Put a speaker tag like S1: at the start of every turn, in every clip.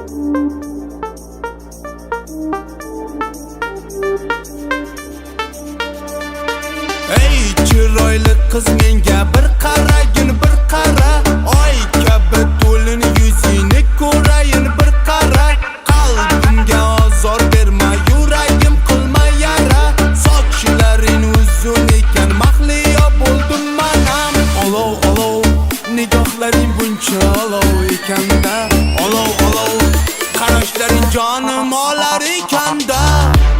S1: Ey chiroyli qiz menga bir qaragin bir qara, oy kabi to'lin yuzingni ko'rayin bir qara. Qalbimga ozor berma, yuragim qilma yara. Sochlaring uzun ekan, mahliyo bo'ldim manam. Olov olov, nigohlaring buncha olov ekanda. Olov olov, qarashlaring jonim olar ekanda.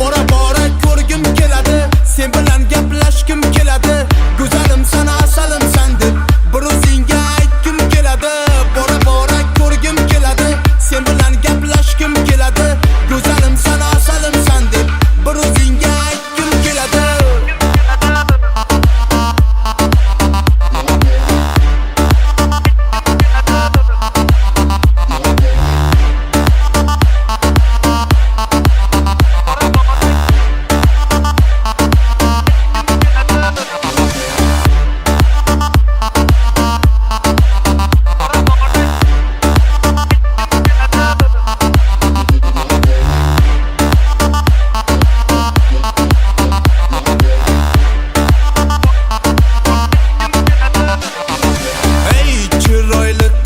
S1: Bora bora ko'rgim keladi, sen bilan gaplashgim keladi. Go'zalim sana asalim san deb bir o'zingga aytgim keladi. Bora bora ko'rgim keladi, sen bilan gaplashgim keladi. Go'zalim sana asalim san deb bir o'zingga aytgim keladi.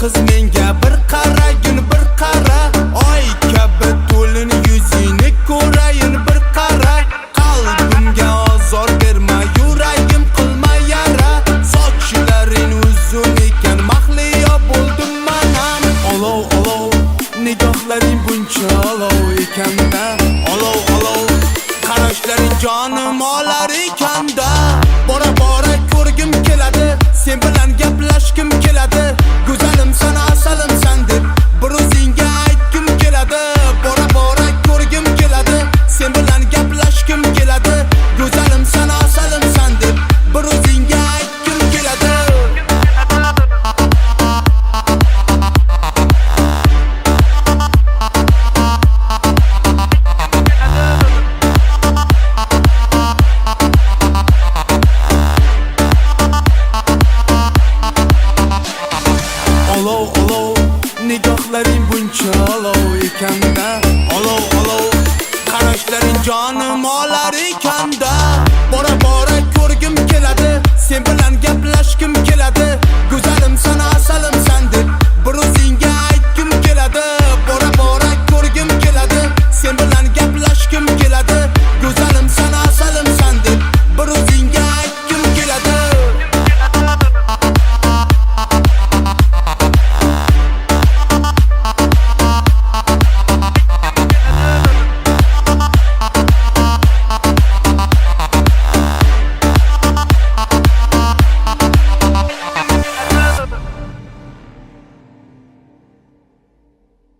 S1: Qiz menga bir qaragin bir qara, oy kabi to'lin yuzingni ko'rayin bir qara. Qalbimga ozor berma, yuragim qilma yara. Sochlaring uzun ekan, mahliyo bo'ldim manam. Olov olov, nigohlaring buncha olov ekanda. Olov olov, qarashlaring jonim olar ekanda. Bora bora ko'rgim keladi, sen bilan gaplashgim keladi. Go'zalim sana asalim san deb bir o'zingga aytgim keladi. Bora bora ko'rgim keladi, sen bilan gaplashgim keladi. Go'zalim sana asalim san deb bir o'zingga aytgim keladi. Olov olov, nigohlaring buncha olov ekanda. Olov olov, qarashlaring jonim olar ekanda. Bora bora ko'rgim keladi, sen bilan gaplashgim keladi. Go'zalim sana asalim san deb bir o'zingga